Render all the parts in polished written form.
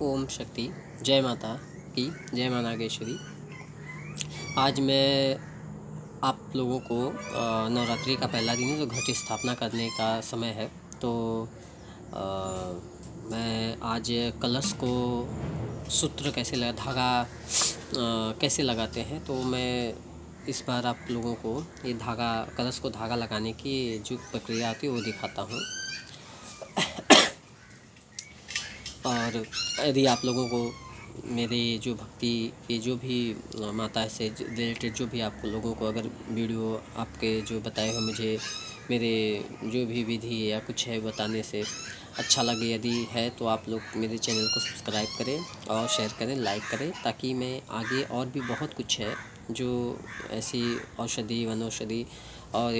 ओम शक्ति। जय माता की जय माँ नागेश्वरी। आज मैं आप लोगों को नवरात्रि का पहला दिन है तो घट स्थापना करने का समय है। तो मैं आज कलश को सूत्र कैसे धागा कैसे लगाते हैं, तो मैं इस बार आप लोगों को ये धागा कलश को धागा लगाने की जो प्रक्रिया आती है वो दिखाता हूँ। और यदि आप लोगों को मेरे जो भक्ति के जो भी माता से रिलेटेड जो भी आप लोगों को अगर वीडियो आपके जो बताए हो मुझे मेरे जो भी विधि या कुछ है बताने से अच्छा लगे यदि है, तो आप लोग मेरे चैनल को सब्सक्राइब करें और शेयर करें, लाइक करें, ताकि मैं आगे और भी बहुत कुछ है जो ऐसी औषधि वनौषधि और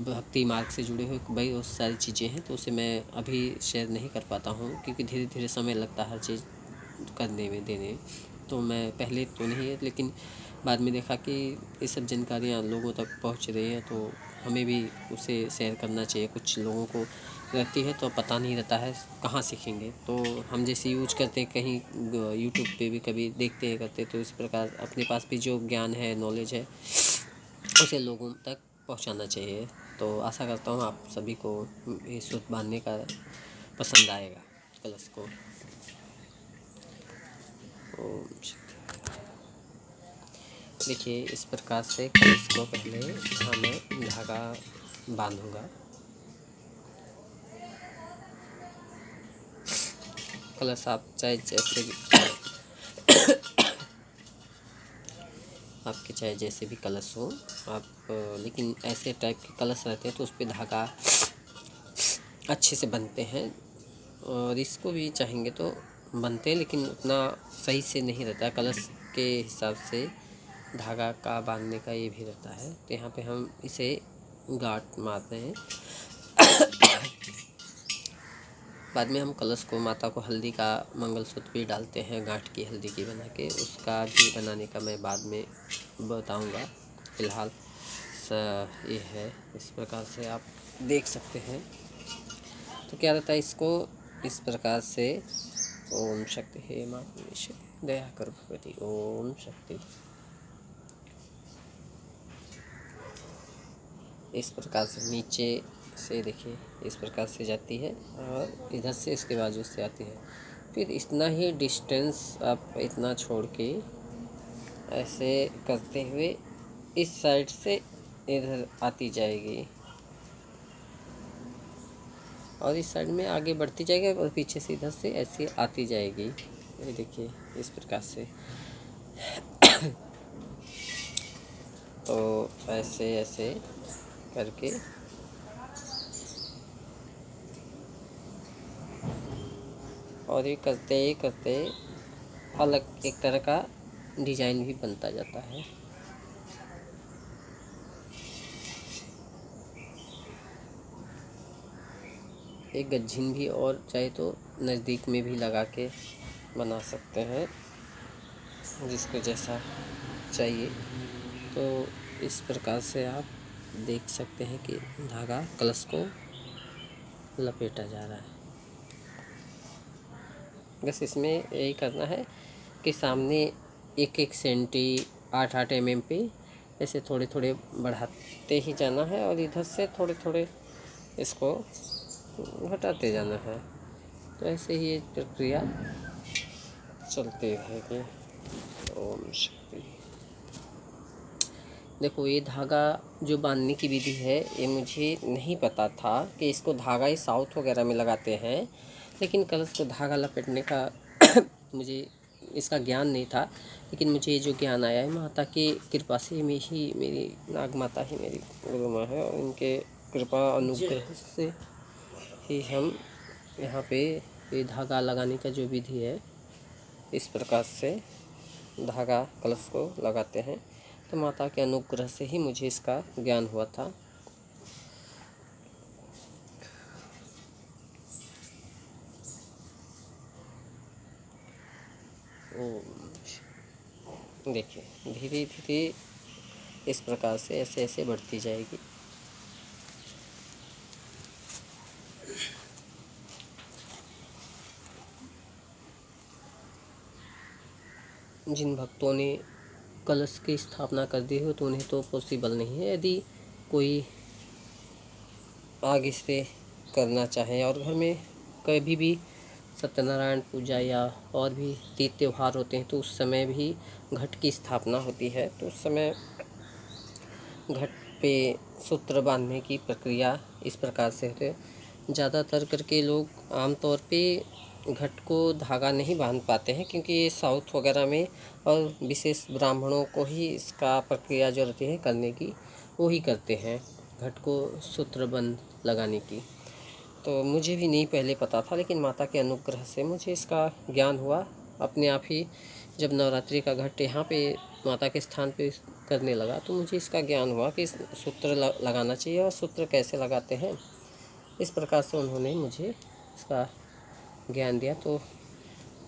भक्ति मार्ग से जुड़े हुए भाई बहुत सारी चीज़ें हैं, तो उसे मैं अभी शेयर नहीं कर पाता हूँ क्योंकि धीरे धीरे समय लगता है हर चीज़ करने में देने। तो मैं पहले तो नहीं है, लेकिन बाद में देखा कि ये सब जानकारियाँ लोगों तक पहुँच रही हैं तो हमें भी उसे शेयर करना चाहिए। कुछ लोगों को रहती है तो पता नहीं रहता है कहाँ सीखेंगे, तो हम जैसे यूज करते हैं कहीं यूट्यूब पे भी कभी देखते हैं करते, तो इस प्रकार अपने पास भी जो ज्ञान है नॉलेज है उसे लोगों तक पहुंचाना चाहिए। तो आशा करता हूँ आप सभी को ये सूत्र बांधने का पसंद आएगा कलश को। ओम शक्ति। देखिए इस प्रकार से कलश को पहले मैं धागा बांधूंगा। कलश आप चाहे जैसे भी आपके चाहे जैसे भी कलश हो आप, लेकिन ऐसे टाइप के कलश रहते हैं तो उस पर धागा अच्छे से बनते हैं। और इसको भी चाहेंगे तो बनते हैं, लेकिन उतना सही से नहीं रहता। कलश के हिसाब से धागा का बांधने का ये भी रहता है। तो यहाँ पे हम इसे गांठ मारते हैं। बाद में हम कलश को माता को हल्दी का मंगलसूत्र भी डालते हैं, गांठ की हल्दी की बना के। उसका भी बनाने का मैं बाद में बताऊंगा। फ़िलहाल ये है, इस प्रकार से आप देख सकते हैं। तो क्या रहता है, इसको इस प्रकार से ओम शक्ति हे माँ दया कर भगवती ओम शक्ति, इस प्रकार से नीचे से देखिए इस प्रकार से जाती है और इधर से इसके बाजू से आती है। फिर इतना ही डिस्टेंस आप इतना छोड़ के ऐसे करते हुए इस साइड से इधर आती जाएगी और इस साइड में आगे बढ़ती जाएगी और पीछे से इधर से ऐसे आती जाएगी। ये देखिए इस प्रकार से। तो ऐसे ऐसे करके और ये करते अलग एक तरह का डिज़ाइन भी बनता जाता है। एक गज्जिन भी और चाहे तो नज़दीक में भी लगा के बना सकते हैं, जिसको जैसा चाहिए। तो इस प्रकार से आप देख सकते हैं कि धागा कलश को लपेटा जा रहा है। बस इसमें यही करना है कि सामने 1-1 सेंटी 8-8 mm पे ऐसे थोड़े थोड़े बढ़ाते ही जाना है और इधर से थोड़े थोड़े इसको घटाते जाना है। तो ऐसे ही ये प्रक्रिया चलती रहेगी। ओम शक्ति। देखो ये धागा जो बांधने की विधि है ये मुझे नहीं पता था कि इसको धागा ही साउथ वगैरह में लगाते हैं, लेकिन कलश को धागा लपेटने का मुझे इसका ज्ञान नहीं था। लेकिन मुझे ये जो ज्ञान आया है माता की कृपा से, मेरी नाग माता ही मेरी गुरु माँ है और इनके कृपा अनुग्रह से ही हम यहाँ पे ये धागा लगाने का जो विधि है इस प्रकार से धागा कलश को लगाते हैं। तो माता के अनुग्रह से ही मुझे इसका ज्ञान हुआ था। देखिए धीरे धीरे इस प्रकार से ऐसे ऐसे बढ़ती जाएगी। जिन भक्तों ने कलश की स्थापना कर दी हो तो उन्हें तो पॉसिबल नहीं है। यदि कोई आगे से करना चाहे और घर में कभी भी सत्यनारायण पूजा या और भी तीज त्यौहार होते हैं तो उस समय भी घट की स्थापना होती है, तो उस समय घट पे सूत्र बांधने की प्रक्रिया इस प्रकार से होती है। ज़्यादातर करके लोग आमतौर पे घट को धागा नहीं बांध पाते हैं, क्योंकि ये साउथ वगैरह में और विशेष ब्राह्मणों को ही इसका प्रक्रिया जो रहती है करने की वो ही करते हैं, घट को सूत्रबंध लगाने की। तो मुझे भी नहीं पहले पता था, लेकिन माता के अनुग्रह से मुझे इसका ज्ञान हुआ अपने आप ही। जब नवरात्रि का घट यहाँ पे माता के स्थान पे करने लगा तो मुझे इसका ज्ञान हुआ कि सूत्र लगाना चाहिए और सूत्र कैसे लगाते हैं। इस प्रकार से उन्होंने मुझे इसका ज्ञान दिया, तो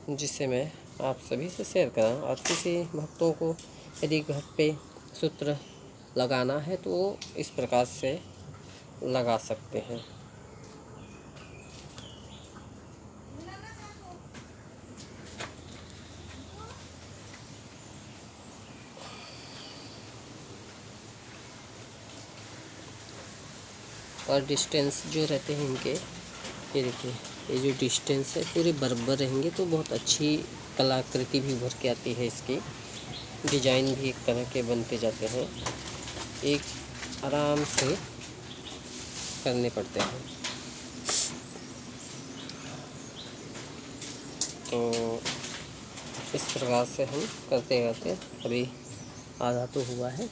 जिससे मैं आप सभी से शेयर करा। और किसी भक्तों को यदि घर पे सूत्र लगाना है तो वो इस प्रकार से लगा सकते हैं। और डिस्टेंस जो रहते हैं इनके, ये देखिए, ये जो डिस्टेंस है पूरे बराबर रहेंगे तो बहुत अच्छी कलाकृति भी उभर के आती है। इसकी डिजाइन भी एक तरह के बनते जाते हैं, एक आराम से करने पड़ते हैं। तो इस प्रकार से हम करते करते अभी आधा तो हुआ है,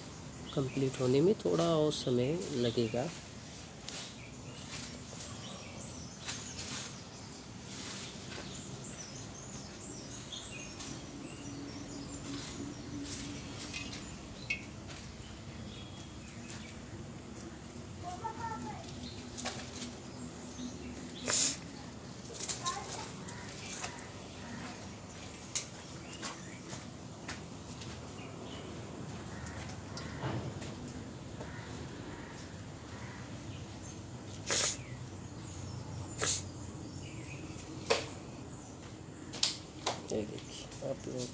कंप्लीट होने में थोड़ा और समय लगेगा। ये देखिए आप लोग,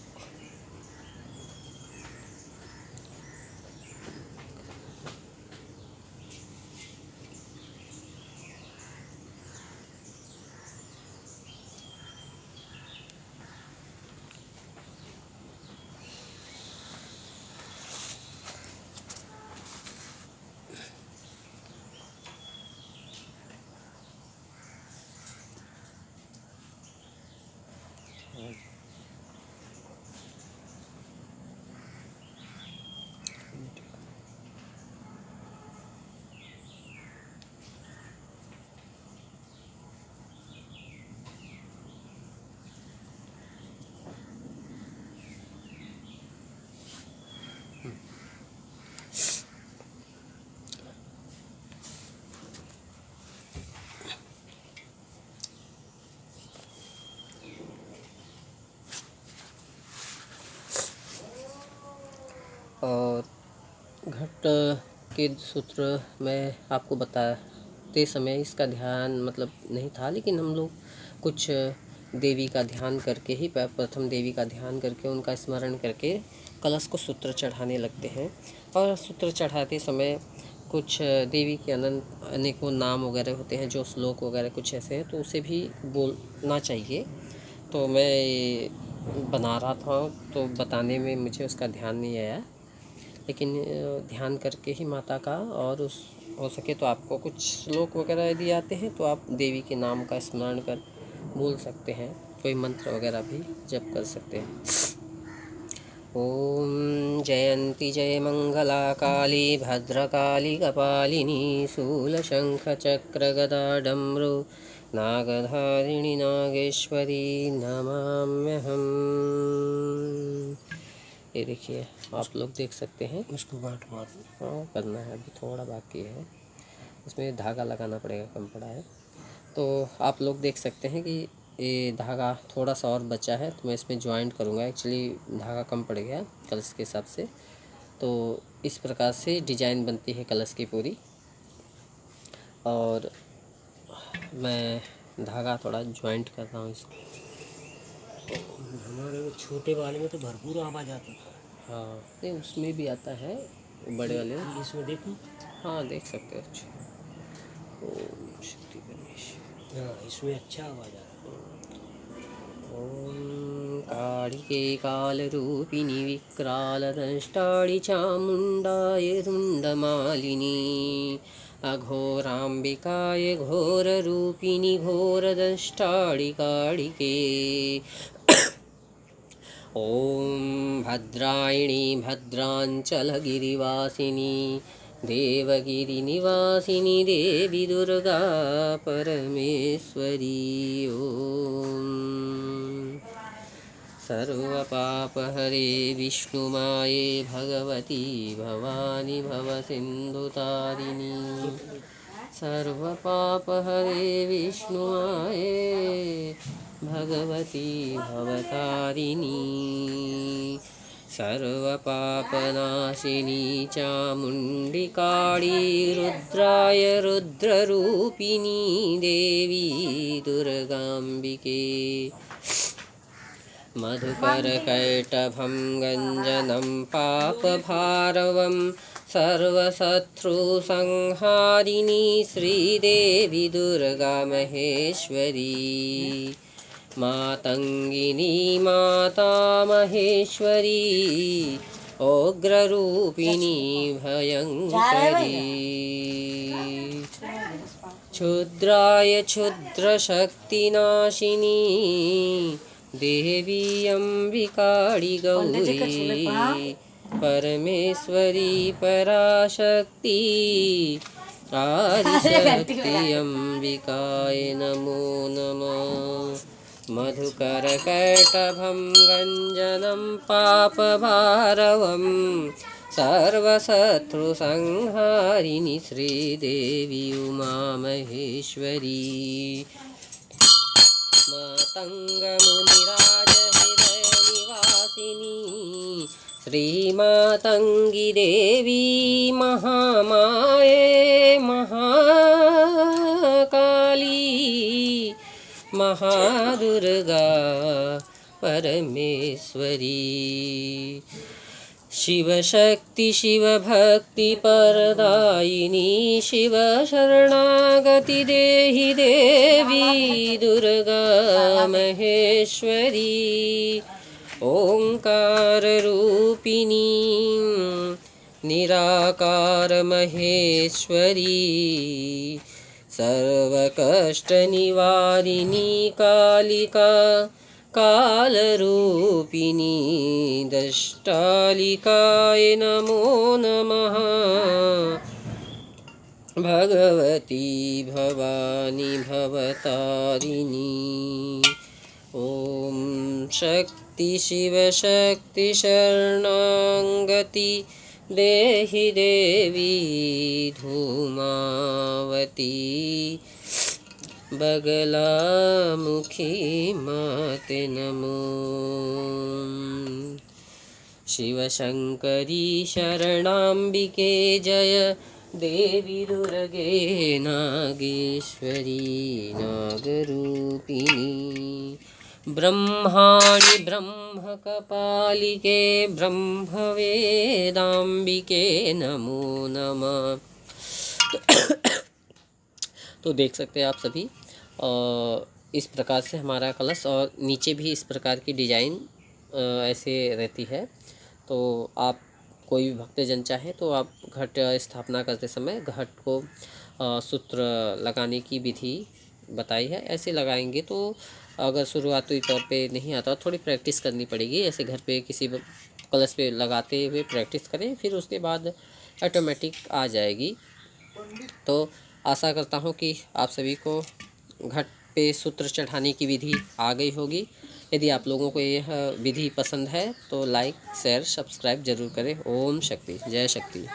और घट के सूत्र मैं आपको बताते समय इसका ध्यान मतलब नहीं था, लेकिन हम लोग कुछ देवी का ध्यान करके ही, प्रथम देवी का ध्यान करके उनका स्मरण करके कलश को सूत्र चढ़ाने लगते हैं। और सूत्र चढ़ाते समय कुछ देवी के अनेकों नाम वगैरह होते हैं, जो श्लोक वगैरह कुछ ऐसे हैं, तो उसे भी बोलना चाहिए। तो मैं बना रहा था तो बताने में मुझे उसका ध्यान नहीं आया, लेकिन ध्यान करके ही माता का, और उस हो सके तो आपको कुछ श्लोक वगैरह यदि आते हैं तो आप देवी के नाम का स्मरण कर बोल सकते हैं, कोई मंत्र वगैरह भी जप कर सकते हैं। ओम जयंती जय मंगला काली भद्रकाली कपालिनी शूलशंख चक्र गदा डमरू नागधारिणी नागेश्वरी नमाम्यहम्। ये देखिए आप लोग देख सकते हैं, इसको गांठ मार हाँ करना है, अभी थोड़ा बाकी है, इसमें धागा लगाना पड़ेगा, कम पड़ा है। तो आप लोग देख सकते हैं कि ये धागा थोड़ा सा और बचा है, तो मैं इसमें ज्वाइंट करूँगा। एक्चुअली धागा कम पड़ गया कलश के हिसाब से। तो इस प्रकार से डिजाइन बनती है कलश की पूरी। और मैं धागा थोड़ा ज्वाइंट कर रहा हूँ इसको। हमारे छोटे वाले में तो भरपूर आवाज़ आता था। हाँ, नहीं उसमें भी आता है बड़े वाले में। इसमें देखो। हाँ देख सकते हो। अच्छा, ओम शक्ति गणेश। हाँ, इसमें अच्छा आवाज़ आ रहा है। ॐ काळिके कालरूपिणि विक्रालदष्टाळि चामुण्डाय रुण्डमालिनी अघोराम्बिकाय घोररूपिणि घोरदष्टाळि काळिके ॐ भद्रायिणी भद्राञ्चलगिरिवासिनी देवगिरिनिवासिनी देवी दुर्गा परमेश्वरी ॐ सर्वपापहरे विष्णुमाये भगवती भवानी भवसिन्धुतारिणी सर्वपापहरे विष्णुमाये भगवती भवतारिणी सर्वपापनाशिनी चामुण्डी काळी रुद्राय रुद्ररूपिणी देवी दुर्गाम्बिके मधुकरकैटभं गञ्जनं पापभारवं सर्वशत्रुसंहारिणी श्रीदेवी दुर्गा महेश्वरी मातङ्गिनी माता महेश्वरी उग्ररूपिणी भयङ्करी क्षुद्राय क्षुद्रशक्तिनाशिनी देवी अम्बिकाळि गौरी परमेश्वरी पराशक्ति आदिशक्ति अम्बिकाय नमो नमः मधुकरकैटभं गञ्जनं पापभारवं सर्वशत्रुसंहारिणी श्रीदेवी उमा महेश्वरी मातङ्गमुनिराजहृदयनिवासिनी श्रीमातङ्गी देवी महामाये महाकाली महादुर्गा परमेश्वरी शिवशक्ति शिवभक्ति परदायिनी शिवशरणागति देहि देवी दुर्गा महेश्वरी ओंकाररूपिणी निराकार महेश्वरी सर्वकष्टनिवारिणी कालिका कालरूपिणी दष्टालिकाय नमो नमः भगवती भवानी भवतारिणी ॐ शक्ति शिवशक्ति शरणागति देहि देवी धूमावती बगलामुखी माते नमो शिवशंकरी शरणाम्बिके जय देवी दुर्गे नागेश्वरी नागरूपिणी ब्रह्माणि ब्रह्मकपालिके ब्रह्मवेदाम्बिके नमो नमः। तो देख सकते हैं आप सभी इस प्रकार से हमारा कलश और नीचे भी इस प्रकार की डिजाइन ऐसे रहती है। तो आप कोई भी भक्तजन चाहे तो आप घट स्थापना करते समय घट को सूत्र लगाने की विधि बताई है। ऐसे लगाएंगे तो अगर शुरुआती तौर पे नहीं आता थोड़ी प्रैक्टिस करनी पड़ेगी। ऐसे घर पे किसी कलश पे लगाते हुए प्रैक्टिस करें, फिर उसके बाद ऑटोमेटिक आ जाएगी। तो आशा करता हूँ कि आप सभी को घट पे सूत्र चढ़ाने की विधि आ गई होगी। यदि आप लोगों को यह विधि पसंद है तो लाइक शेयर सब्सक्राइब जरूर करें। ओम शक्ति, जय शक्ति।